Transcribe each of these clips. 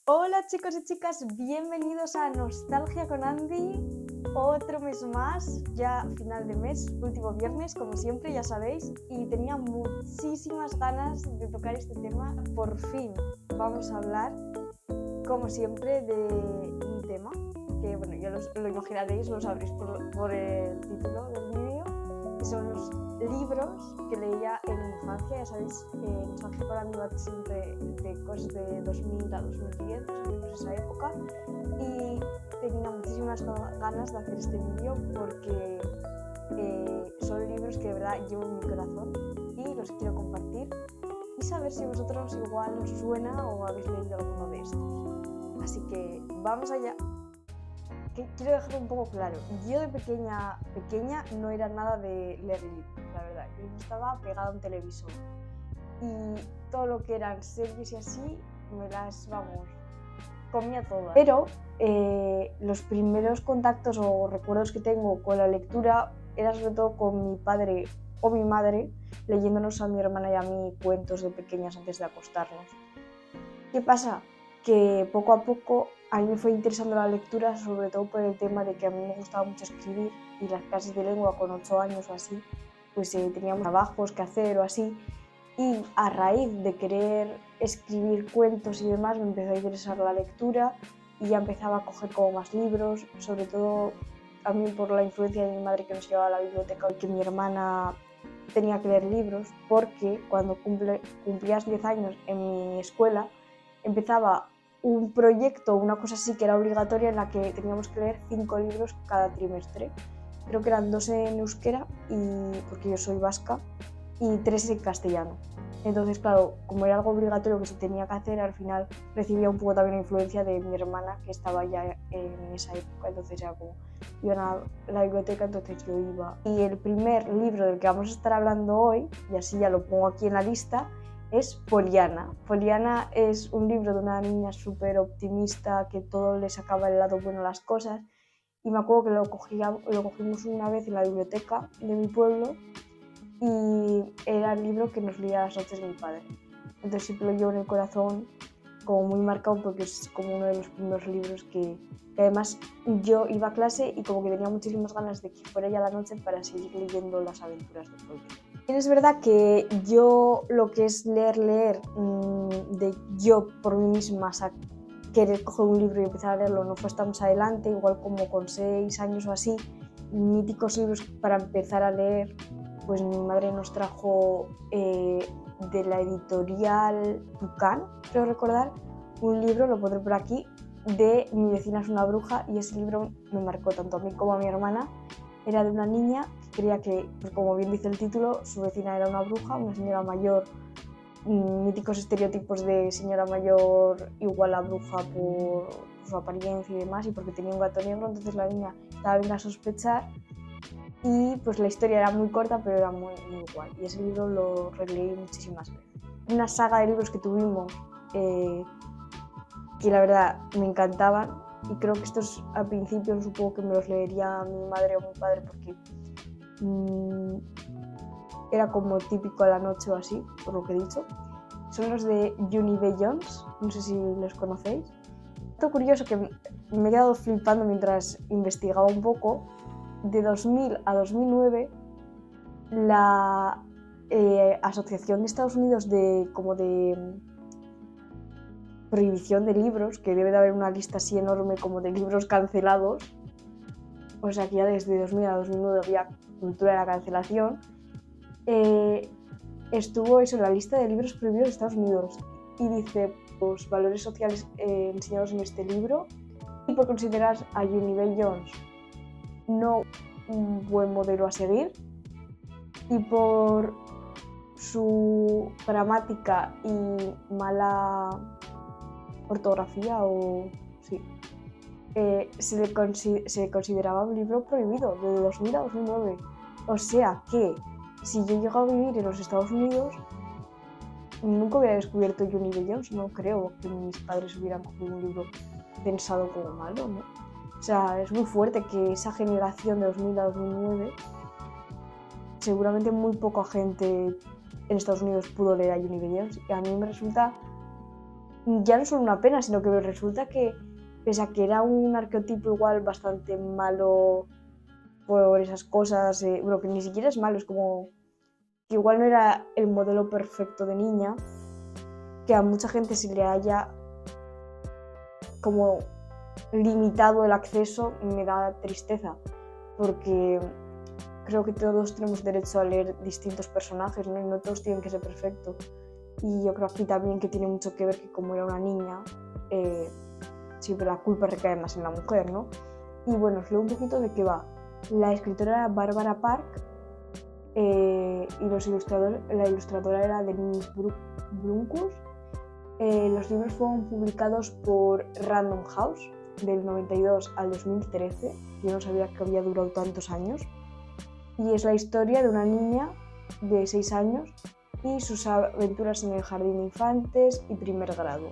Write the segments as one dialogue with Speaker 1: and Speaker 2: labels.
Speaker 1: Hola chicos y chicas, bienvenidos a Nostalgia con Andy. Otro mes más, ya final de mes, último viernes, como siempre, ya sabéis, y tenía muchísimas ganas de tocar este tema. Por fin vamos a hablar, como siempre, de un tema que, bueno, ya lo imaginaréis, lo sabréis por el título del vídeo, que son los libros que leía en mi infancia. Ya sabéis, Nostalgia con Andy va siempre de cosas de 2000 a 2010, más o menos esa época, y tenía muchísimas ganas de hacer este vídeo porque son libros que de verdad llevo en mi corazón y los quiero compartir y saber si vosotros igual os suena o habéis leído alguno de estos. Así que vamos allá. Quiero dejar un poco claro, yo de pequeña no era nada de leer libros, la verdad. Yo estaba pegada a un televisor y todo lo que eran series y así me las, comía todas. Pero los primeros contactos o recuerdos que tengo con la lectura era sobre todo con mi padre o mi madre leyéndonos a mi hermana y a mí cuentos de pequeñas antes de acostarnos. ¿Qué pasa? Que poco a poco a mí me fue interesando la lectura, sobre todo por el tema de que a mí me gustaba mucho escribir y las clases de lengua con 8 años o así, pues teníamos trabajos que hacer o así. Y a raíz de querer escribir cuentos y demás me empezó a interesar la lectura y ya empezaba a coger como más libros, sobre todo a mí por la influencia de mi madre que nos llevaba a la biblioteca y que mi hermana tenía que leer libros, porque cuando cumplías 10 años en mi escuela empezaba un proyecto, una cosa así que era obligatoria, en la que teníamos que leer 5 libros cada trimestre. Creo que eran 2 en euskera, porque yo soy vasca, y 3 en castellano. Entonces, claro, como era algo obligatorio que se tenía que hacer, al final recibía un poco también la influencia de mi hermana, que estaba ya en esa época. Entonces era como, iban a la biblioteca, entonces yo iba. Y el primer libro del que vamos a estar hablando hoy, y así ya lo pongo aquí en la lista, es Poliana. Poliana es un libro de una niña súper optimista que todo le sacaba el lado bueno a las cosas. Y me acuerdo que lo cogimos una vez en la biblioteca de mi pueblo y era el libro que nos leía a las noches mi padre. Entonces siempre lo llevo en el corazón como muy marcado porque es como uno de los primeros libros que además yo iba a clase y como que tenía muchísimas ganas de que fuera ya la noche para seguir leyendo las aventuras de Poliana. Y es verdad que yo lo que es leer, de yo por mí misma, o sea, querer coger un libro y empezar a leerlo no fue hasta más adelante, igual como con 6 años o así, míticos libros para empezar a leer. Pues mi madre nos trajo de la editorial Tucán, creo recordar, un libro, lo pondré por aquí, de Mi vecina es una bruja, y ese libro me marcó tanto a mí como a mi hermana. Era de una niña que creía que, pues como bien dice el título, su vecina era una bruja, una señora mayor, míticos estereotipos de señora mayor igual a bruja por su apariencia y demás, y porque tenía un gato negro. Entonces la niña estaba bien a sospechar. Y pues la historia era muy corta, pero era muy, muy guay. Y ese libro lo releí muchísimas veces. Una saga de libros que tuvimos que la verdad me encantaban. Y creo que estos al principio supongo que me los leería mi madre o mi padre porque era como típico a la noche o así, por lo que he dicho. Son los de Uni B. Jones, no sé si los conocéis. Esto curioso que me he quedado flipando mientras investigaba un poco. De 2000 a 2009, la Asociación de Estados Unidos de prohibición de libros, que debe de haber una lista así enorme como de libros cancelados, o sea que ya desde 2000 a 2009 había cultura de la cancelación, estuvo eso en la lista de libros prohibidos de Estados Unidos, y dice los valores sociales enseñados en este libro, y por considerar a Uni B. Jones no un buen modelo a seguir, y por su gramática y mala ortografía, o sí, se consideraba un libro prohibido de 2000 a 2009. O sea que si yo llego a vivir en los Estados Unidos, nunca hubiera descubierto Uni B. Jones. No creo que mis padres hubieran cogido un libro pensado como malo, ¿no? O sea, es muy fuerte que esa generación de 2000 a 2009, seguramente muy poca gente en Estados Unidos pudo leer a Uni B. Jones, y a mí me resulta ya no solo una pena, sino que resulta que, pese a que era un arquetipo igual bastante malo por esas cosas, bueno, que ni siquiera es malo, es como que igual no era el modelo perfecto de niña, que a mucha gente se le haya como limitado el acceso, me da tristeza, porque creo que todos tenemos derecho a leer distintos personajes, ¿no? Y no todos tienen que ser perfectos. Y yo creo aquí también que tiene mucho que ver que como era una niña, siempre la culpa recae más en la mujer, ¿no? Y bueno, os leo un poquito de qué va. La escritora era Barbara Park y la ilustradora era Denise Brunkus. Los libros fueron publicados por Random House del 92 al 2013. Yo no sabía que había durado tantos años. Y es la historia de una niña de 6 años y sus aventuras en el jardín de infantes y primer grado.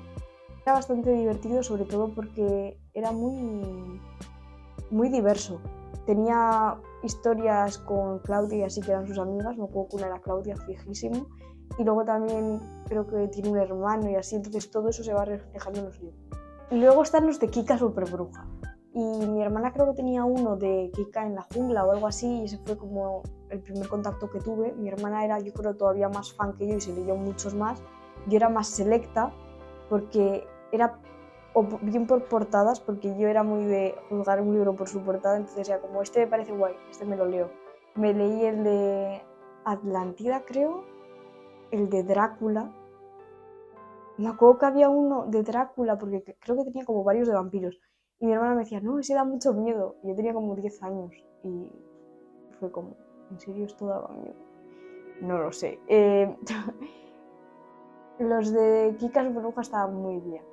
Speaker 1: Era bastante divertido, sobre todo porque era muy diverso. Tenía historias con Claudia, así que eran sus amigas, me acuerdo que una era Claudia, fijísimo, y luego también creo que tiene un hermano y así, entonces todo eso se va reflejando en los libros. Y luego están los de Kika Superbruja, y mi hermana creo que tenía uno de Kika en la jungla o algo así, y ese fue como el primer contacto que tuve. Mi hermana era, yo creo, todavía más fan que yo y se leyó muchos más. Yo era más selecta porque era o bien por portadas, porque yo era muy de juzgar un libro por su portada, entonces era como, este me parece guay, este me lo leo. Me leí el de Atlántida, creo, el de Drácula. Me acuerdo que había uno de Drácula, porque creo que tenía como varios de vampiros, y mi hermana me decía, no, ese da mucho miedo, y yo tenía como 10 años, y fue como, ¿en serio esto daba miedo? No lo sé. Los de Kika Superbruja estaban muy bien.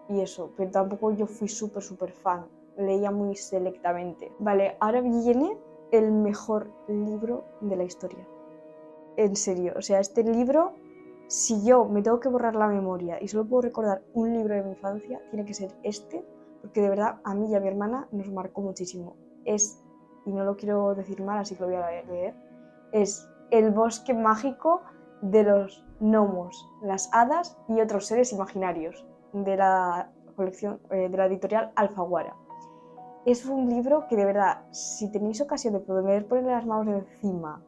Speaker 1: Y eso, pero tampoco yo fui súper fan, leía muy selectamente. Vale, ahora viene el mejor libro de la historia. En serio, o sea, este libro, si yo me tengo que borrar la memoria y solo puedo recordar un libro de mi infancia, tiene que ser este, porque de verdad a mí y a mi hermana nos marcó muchísimo. Es, y no lo quiero decir mal, así que lo voy a leer, es El bosque mágico de los gnomos, las hadas y otros seres imaginarios, de la colección de la editorial Alfaguara. Es un libro que de verdad, si tenéis ocasión de poder ponerle las manos encima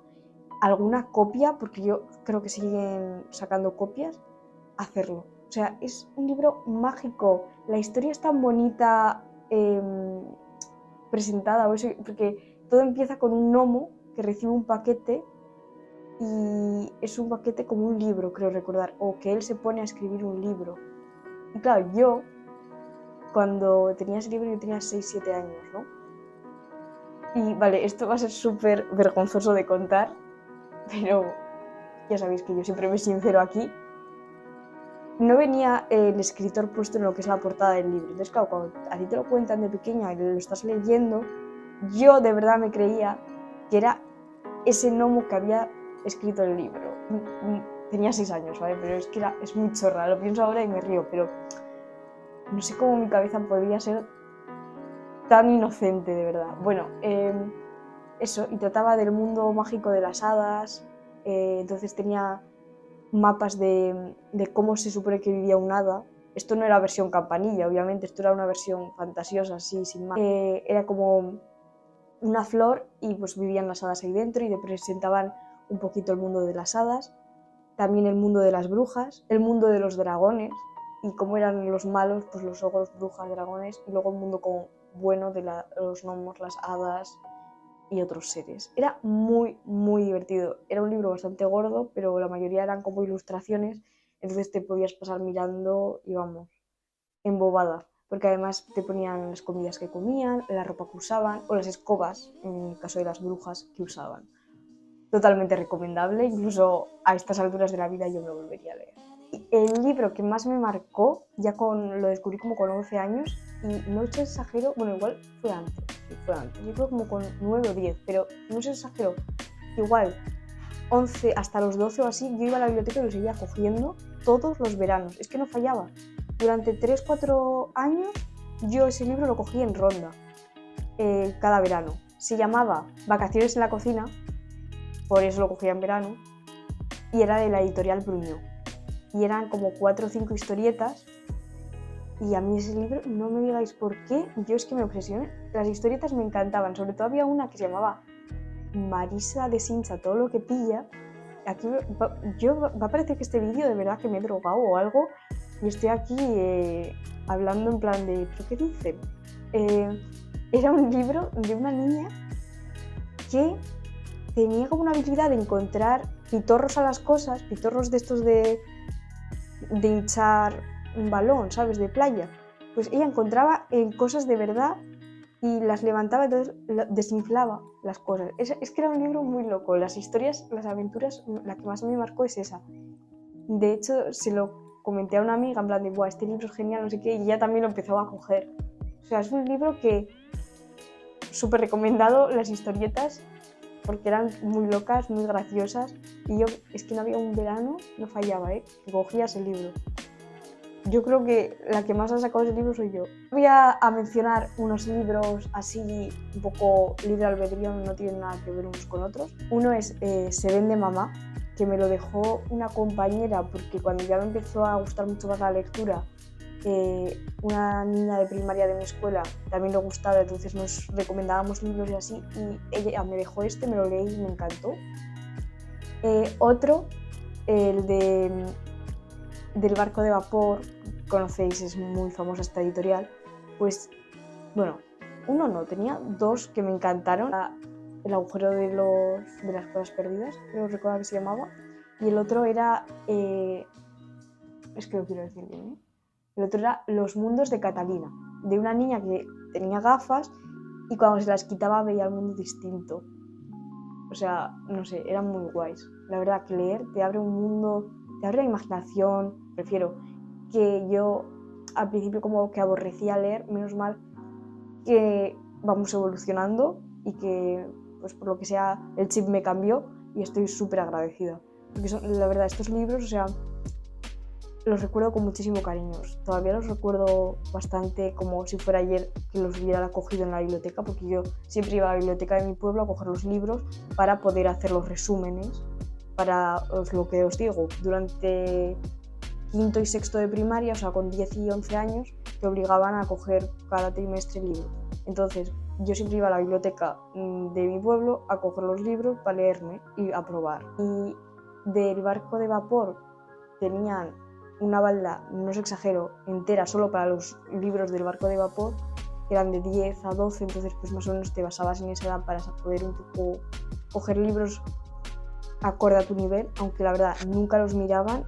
Speaker 1: alguna copia, porque yo creo que siguen sacando copias, hacerlo. O sea, es un libro mágico, la historia es tan bonita presentada, porque todo empieza con un gnomo que recibe un paquete y es un paquete como un libro, creo recordar, o que él se pone a escribir un libro. Y claro, yo, cuando tenía ese libro, yo tenía 6-7 años, ¿no? Y vale, esto va a ser súper vergonzoso de contar, pero ya sabéis que yo siempre me sincero aquí. No venía el escritor puesto en lo que es la portada del libro. Entonces, claro, cuando a ti te lo cuentan de pequeña y lo estás leyendo, yo de verdad me creía que era ese gnomo que había escrito el libro. Tenía 6 años, ¿vale? Pero es que es muy chorra, lo pienso ahora y me río, pero no sé cómo mi cabeza podría ser tan inocente, de verdad. Bueno, eso, y trataba del mundo mágico de las hadas, entonces tenía mapas de cómo se supone que vivía un hada. Esto no era versión campanilla, obviamente, esto era una versión fantasiosa, así, sin más. Era como una flor y pues vivían las hadas ahí dentro y te presentaban un poquito el mundo de las hadas, también el mundo de las brujas, el mundo de los dragones y cómo eran los malos, pues los ogros, brujas, dragones, y luego el mundo como bueno de los gnomos, las hadas y otros seres. Era muy divertido. Era un libro bastante gordo, pero la mayoría eran como ilustraciones, entonces te podías pasar mirando y vamos, embobada, porque además te ponían las comidas que comían, la ropa que usaban o las escobas, en el caso de las brujas, que usaban. Totalmente recomendable, incluso a estas alturas de la vida yo me lo volvería a leer. El libro que más me marcó, lo descubrí como con 11 años, y no os exagero, bueno, igual fue antes, yo creo como con 9 o 10, pero no os exagero, igual 11 hasta los 12 o así, yo iba a la biblioteca y lo seguía cogiendo todos los veranos, es que no fallaba. Durante 3-4 años yo ese libro lo cogí en ronda, cada verano. Se llamaba Vacaciones en la cocina, por eso lo cogía en verano, y era de la editorial Bruñó. y eran como 4 o 5 historietas. Y a mí ese libro, no me digáis por qué, yo es que me obsesioné. Las historietas me encantaban, sobre todo había una que se llamaba Marisa de Sincha, todo lo que pilla. Aquí va a parecer que este vídeo de verdad que me he drogado o algo y estoy aquí hablando en plan de ¿pero qué dicen? Era un libro de una niña que tenía como una habilidad de encontrar pitorros a las cosas, pitorros de estos de hinchar un balón, ¿sabes? De playa. Pues ella encontraba cosas de verdad y las levantaba, entonces desinflaba las cosas. Es que era un libro muy loco. Las historias, las aventuras, la que más me marcó es esa. De hecho, se lo comenté a una amiga en plan de, buah, este libro es genial, no sé qué, y ella también lo empezó a coger. O sea, es un libro que súper recomendado, las historietas, porque eran muy locas, muy graciosas, y yo, es que no había un verano, no fallaba, que cogía ese libro. Yo creo que la que más ha sacado ese libro soy yo. Voy a mencionar unos libros así un poco libre albedrío, no tienen nada que ver unos con otros. Uno es Se vende mamá, que me lo dejó una compañera porque cuando ya me empezó a gustar mucho más la lectura, una niña de primaria de mi escuela también le gustaba, entonces nos recomendábamos libros y así, y ella me dejó me lo leí y me encantó. Otro, el del barco de vapor, conocéis, es muy famosa esta editorial, pues bueno, uno no, tenía 2 que me encantaron, El agujero de las cosas perdidas, creo recordar que se llamaba, y el otro era, es que lo quiero decir bien, el otro era Los mundos de Catalina, de una niña que tenía gafas y cuando se las quitaba veía el mundo distinto. O sea, no sé, eran muy guays. La verdad que leer te abre un mundo, te abre la imaginación. Prefiero que yo al principio como que aborrecía leer, menos mal que vamos evolucionando y que pues por lo que sea el chip me cambió y estoy súper agradecida. Porque la verdad, estos libros, o sea, los recuerdo con muchísimo cariño. Todavía los recuerdo bastante como si fuera ayer que los hubiera cogido en la biblioteca, porque yo siempre iba a la biblioteca de mi pueblo a coger los libros para poder hacer los resúmenes. Para lo que os digo, durante quinto y sexto de primaria, o sea, con 10 y 11 años, te obligaban a coger cada trimestre libros. Entonces, yo siempre iba a la biblioteca de mi pueblo a coger los libros para leerme y a probar. Y del barco de vapor tenían una balda, no os exagero, entera solo para los libros del barco de vapor, que eran de 10 a 12, entonces pues más o menos te basabas en esa edad para poder un poco coger libros acorde a tu nivel, aunque la verdad nunca los miraban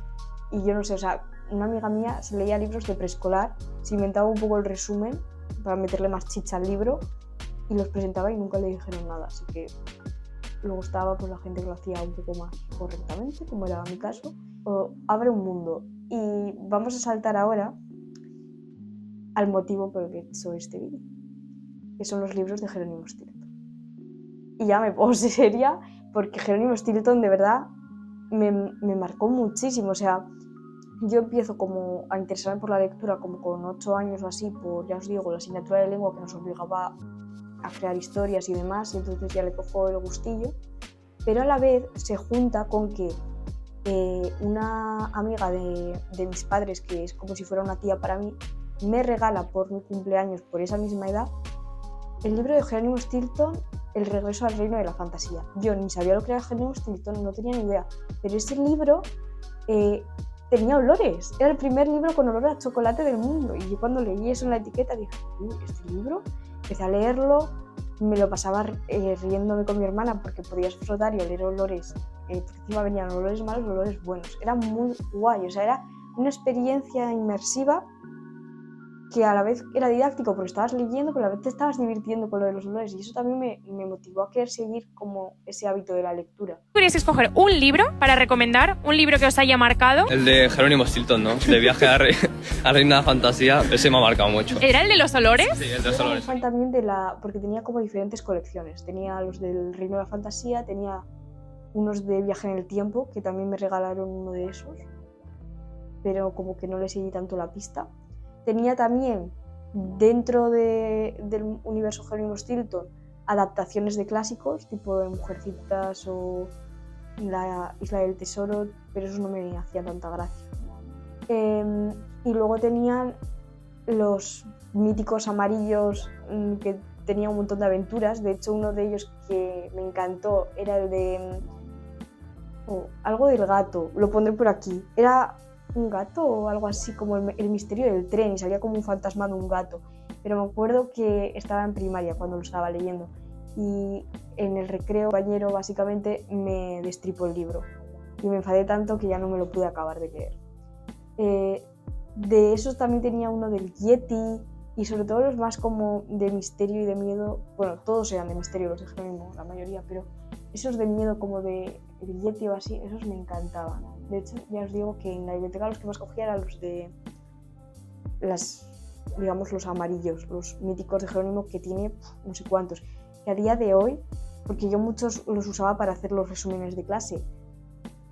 Speaker 1: y yo no sé, o sea, una amiga mía se leía libros de preescolar, se inventaba un poco el resumen para meterle más chicha al libro y los presentaba y nunca le dijeron nada, así que luego estaba pues la gente que lo hacía un poco más correctamente, como era mi caso. Abre un mundo. Y vamos a saltar ahora al motivo por el que he hecho este vídeo, que son los libros de Jerónimo Stilton. Y ya me pongo seria porque Jerónimo Stilton de verdad me marcó muchísimo. O sea, yo empiezo como a interesarme por la lectura como con 8 años o así, por, ya os digo, la asignatura de lengua que nos obligaba a crear historias y demás, y entonces ya le cojo el gustillo. Pero a la vez se junta con que una amiga de mis padres, que es como si fuera una tía para mí, me regala por mi cumpleaños, por esa misma edad, el libro de Jerónimo Stilton, El regreso al reino de la fantasía. Yo ni sabía lo que era Jerónimo Stilton, no tenía ni idea, pero ese libro tenía olores, era el primer libro con olor a chocolate del mundo, y yo cuando leí eso en la etiqueta dije, este libro, empecé a leerlo, me lo pasaba riéndome con mi hermana porque podías frotar y oler olores, porque encima venían olores malos y olores buenos. Era muy guay, o sea, era una experiencia inmersiva que a la vez era didáctico porque estabas leyendo, pero a la vez te estabas divirtiendo con lo de los olores, y eso también me motivó a querer seguir como ese hábito de la lectura.
Speaker 2: ¿Podríais escoger un libro para recomendar? ¿Un libro que os haya marcado?
Speaker 3: El de Jerónimo Stilton, ¿no? De viaje a Reina de la Fantasía, ese me ha marcado mucho.
Speaker 2: ¿Era el de los olores?
Speaker 3: Sí, el de los olores.
Speaker 1: Fan también porque tenía como diferentes colecciones. Tenía los del Reino de la Fantasía, tenía unos de Viaje en el Tiempo, que también me regalaron uno de esos, pero como que no le seguí tanto la pista. Tenía también, dentro del universo Jerónimo Stilton, adaptaciones de clásicos, tipo de Mujercitas o La Isla del Tesoro, pero eso no me hacía tanta gracia. Y luego tenían los míticos amarillos que tenía un montón de aventuras. De hecho, uno de ellos que me encantó era el de algo del gato, lo pondré por aquí. Era un gato o algo así, como el misterio del tren, y salía como un fantasma de un gato. Pero me acuerdo que estaba en primaria cuando lo estaba leyendo, y en el recreo, el compañero básicamente me destripó el libro y me enfadé tanto que ya no me lo pude acabar de leer. De esos también tenía uno del Yeti, y sobre todo los más como de misterio y de miedo. Bueno, todos eran de misterio, los de Jerónimo, la mayoría, pero esos de miedo como de el Yeti o así, esos me encantaban. De hecho, ya os digo que en la biblioteca los que más cogía eran los de los amarillos, los míticos de Jerónimo, que tiene no sé cuántos. Que a día de hoy, porque yo muchos los usaba para hacer los resúmenes de clase,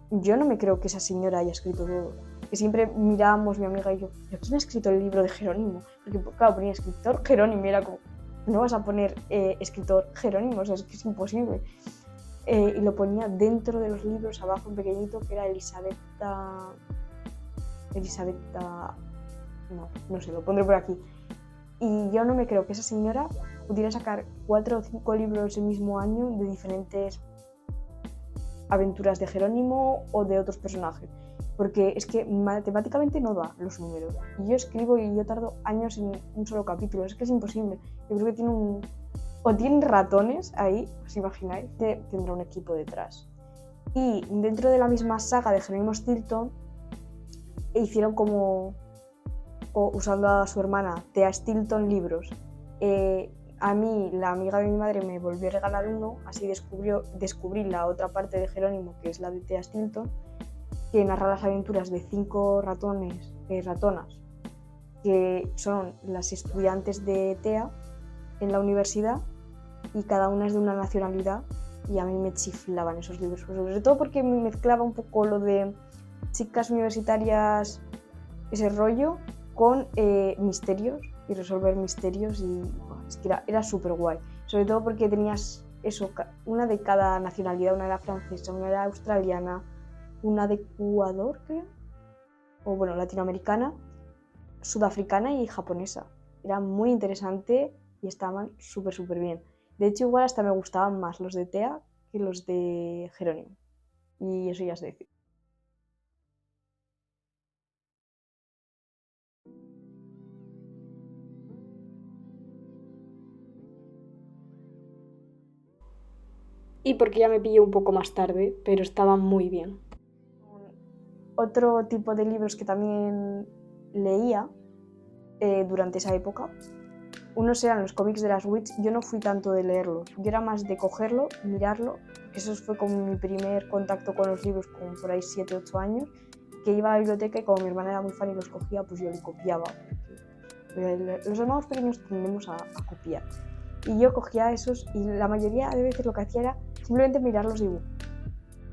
Speaker 1: yo no me creo que esa señora haya escrito todo. Que siempre mirábamos, mi amiga y yo, ¿pero quién ha escrito el libro de Jerónimo? Porque claro, ponía escritor Jerónimo y era como, no vas a poner escritor Jerónimo, o sea, es que es imposible. Y lo ponía dentro de los libros, abajo en pequeñito, que era Elisabetta, no sé, lo pondré por aquí. Y yo no me creo que esa señora pudiera sacar 4 o 5 libros el mismo año de diferentes aventuras de Jerónimo o de otros personajes, porque es que matemáticamente no da los números. Y yo escribo y yo tardo años en un solo capítulo, es que es imposible. Yo creo que tienen ratones ahí, os imagináis, que tendrá un equipo detrás. Y dentro de la misma saga de Jerónimo Stilton, hicieron como, usando a su hermana, Thea Stilton, libros. A mí, la amiga de mi madre me volvió a regalar uno, así descubrí la otra parte de Jerónimo, que es la de Thea Stilton, que narra las aventuras de 5 ratonas, que son las estudiantes de Thea en la universidad, y cada una es de una nacionalidad, y a mí me chiflaban esos libros, sobre todo porque me mezclaba un poco lo de chicas universitarias, ese rollo, con misterios y resolver misterios, y es que era súper guay, sobre todo porque tenías eso, una de cada nacionalidad, una era francesa, una era australiana, una de Ecuador, creo, o bueno, latinoamericana, sudafricana y japonesa. Era muy interesante y estaban súper bien. De hecho, igual hasta me gustaban más los de Thea que los de Jerónimo, y eso ya se decir.
Speaker 4: Y porque ya me pillé un poco más tarde, pero estaba muy bien.
Speaker 1: Otro tipo de libros que también leía durante esa época, unos eran los cómics de las Witch. Yo no fui tanto de leerlos, yo era más de cogerlo, mirarlo, que eso fue como mi primer contacto con los libros, con por ahí 7-8 años, que iba a la biblioteca y como mi hermana era muy fan y los cogía, pues yo le copiaba. Los hermanos pequeños tendemos a copiar. Y yo cogía esos, y la mayoría de veces lo que hacía era simplemente mirar los dibujos.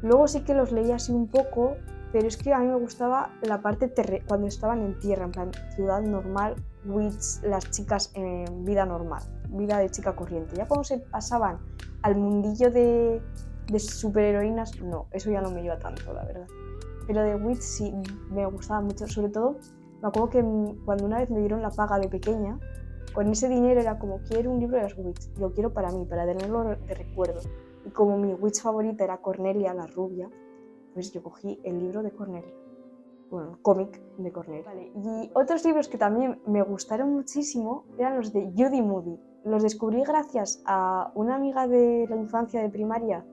Speaker 1: Luego sí que los leía así un poco, pero es que a mí me gustaba la parte cuando estaban en tierra, en plan ciudad normal, Witch, las chicas en vida normal, vida de chica corriente. Ya cuando se pasaban al mundillo de superheroínas, no, eso ya no me iba tanto, la verdad. Pero de Witch sí me gustaba mucho, sobre todo me acuerdo que cuando una vez me dieron la paga de pequeña, con ese dinero era como, quiero un libro de las Witch, lo quiero para mí, para tenerlo de recuerdo. Y como mi Witch favorita era Cornelia, la rubia, pues yo cogí el libro de Cornelia, bueno, el cómic de Cornelia. Vale. Y otros libros que también me gustaron muchísimo eran los de Judy Moody. Los descubrí gracias a una amiga de la infancia de primaria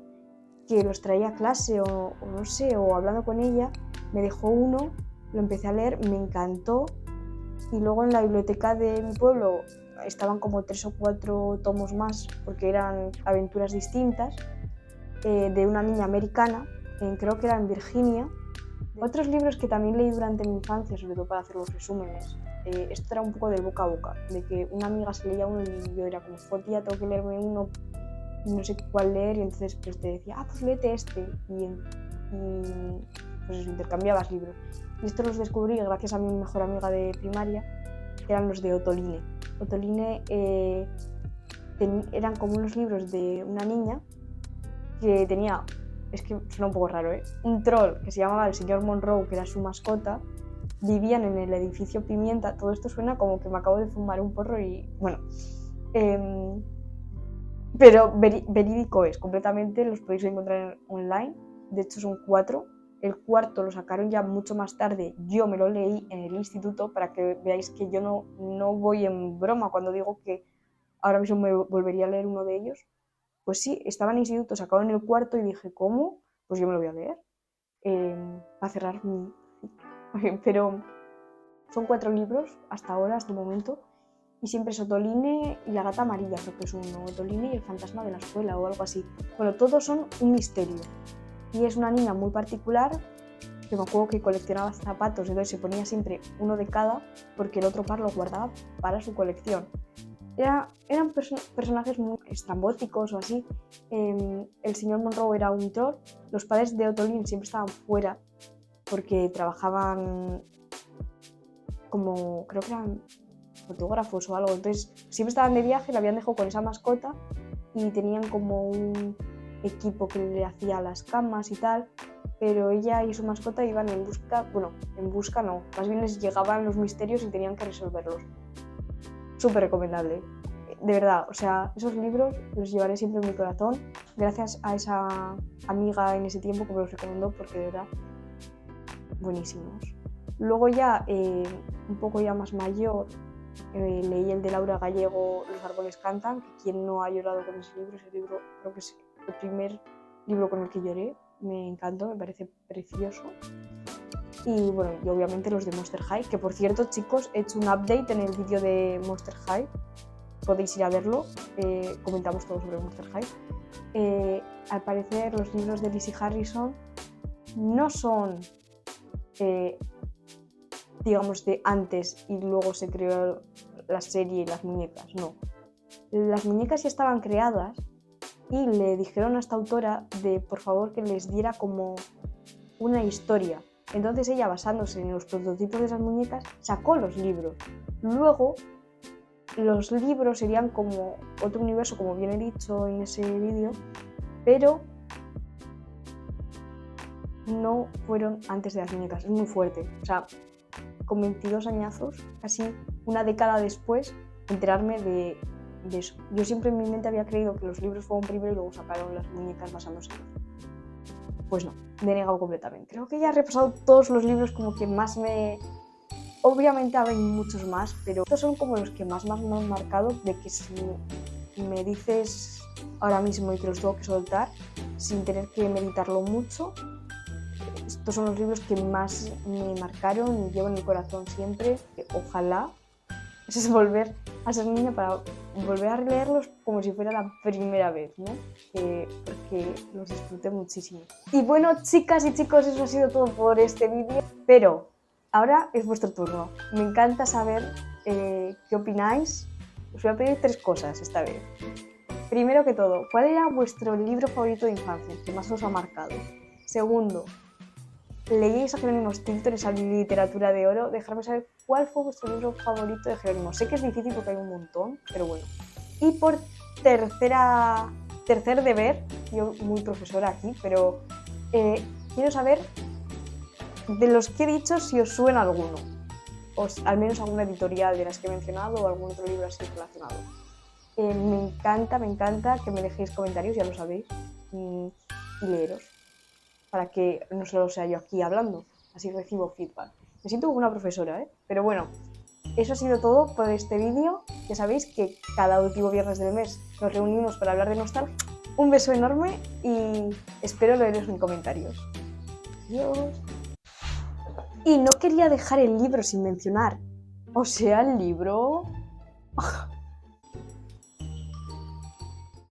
Speaker 1: que los traía a clase o no sé, o hablando con ella, me dejó uno, lo empecé a leer, me encantó, y luego en la biblioteca de mi pueblo estaban como 3 o 4 tomos más, porque eran aventuras distintas, de una niña americana, creo que era en Virginia. Otros libros que también leí durante mi infancia, sobre todo para hacer los resúmenes, esto era un poco del boca a boca, de que una amiga se leía uno y yo era como, tía, tengo que leerme uno, no sé cuál leer, y entonces pues te decía, pues léete este, y pues intercambiabas libros. Y estos los descubrí gracias a mi mejor amiga de primaria, que eran los de Otoline. Otoline eran como unos libros de una niña que tenía, es que suena un poco raro, un troll que se llamaba el señor Monroe, que era su mascota, vivían en el edificio Pimienta. Todo esto suena como que me acabo de fumar un porro y bueno, pero verídico es completamente, los podéis encontrar online. De hecho son 4. El cuarto lo sacaron ya mucho más tarde. Yo me lo leí en el instituto para que veáis que yo no voy en broma cuando digo que ahora mismo me volvería a leer uno de ellos. Pues sí, estaba en el instituto, sacaron el cuarto y dije, ¿cómo? Pues yo me lo voy a leer. Para cerrar mi... Pero son 4 libros hasta ahora, hasta el momento. Y siempre es Otoline y la gata amarilla, creo que es uno. Otoline y el fantasma de la escuela o algo así. Bueno, todos son un misterio. Y es una niña muy particular, que me acuerdo que coleccionaba zapatos, entonces se ponía siempre uno de cada, porque el otro par lo guardaba para su colección. Eran personajes muy estrambóticos o así. El señor Monroe era un troll. Los padres de Otoline siempre estaban fuera, porque trabajaban como, creo que eran fotógrafos o algo. Entonces siempre estaban de viaje, la habían dejado con esa mascota y tenían como un equipo que le hacía las camas y tal, pero ella y su mascota iban en busca no, más bien les llegaban los misterios y tenían que resolverlos. Súper recomendable, de verdad, o sea, esos libros los llevaré siempre en mi corazón, gracias a esa amiga en ese tiempo que me los recomendó, porque de verdad, buenísimos. Luego ya, un poco ya más mayor, leí el de Laura Gallego, Los árboles cantan, que quien no ha llorado con ese libro creo que es el primer libro con el que lloré, me encantó, me parece precioso. Y bueno, y obviamente los de Monster High, que por cierto, chicos, he hecho un update en el vídeo de Monster High, podéis ir a verlo, comentamos todo sobre Monster High. Al parecer los libros de Lizzie Harrison no son, digamos, de antes y luego se creó la serie y las muñecas, no. Las muñecas ya estaban creadas y le dijeron a esta autora de por favor que les diera como una historia. Entonces ella, basándose en los prototipos de esas muñecas, sacó los libros. Luego los libros serían como otro universo, como bien he dicho en ese vídeo, pero no fueron antes de las muñecas. Es muy fuerte. O sea, con 22 añazos, casi una década después, enterarme de eso. Yo siempre en mi mente había creído que los libros fueron primero y luego sacaron las muñecas basándose en ellos. Pues no, me he negado completamente. Creo que ya he repasado todos los libros como que más me... Obviamente hay muchos más, pero estos son como los que más me han marcado, de que si me dices ahora mismo y te los tengo que soltar sin tener que meditarlo mucho, estos son los libros que más me marcaron y llevo en mi corazón siempre. Ojalá es volver a ser niña para volver a releerlos como si fuera la primera vez, ¿no? Porque los disfruté muchísimo. Y bueno, chicas y chicos, eso ha sido todo por este vídeo, pero ahora es vuestro turno. Me encanta saber qué opináis. Os voy a pedir 3 cosas esta vez. Primero que todo, ¿cuál era vuestro libro favorito de infancia, el que más os ha marcado? Segundo, ¿leíais a Jerónimo Stilton, esa literatura de oro? Dejadme saber cuál fue vuestro libro favorito de Jerónimo. Sé que es difícil porque hay un montón, pero bueno. Y por tercer deber, yo muy profesora aquí, pero quiero saber de los que he dicho si os suena alguno, o al menos alguna editorial de las que he mencionado o algún otro libro así relacionado. Me encanta que me dejéis comentarios, ya lo sabéis, y leeros, para que no solo sea yo aquí hablando, así recibo feedback. Me siento como una profesora, pero bueno, eso ha sido todo por este vídeo. Ya sabéis que cada último viernes del mes nos reunimos para hablar de nostalgia. Un beso enorme y espero leeros en comentarios. Adiós. Y no quería dejar el libro sin mencionar. O sea, el libro...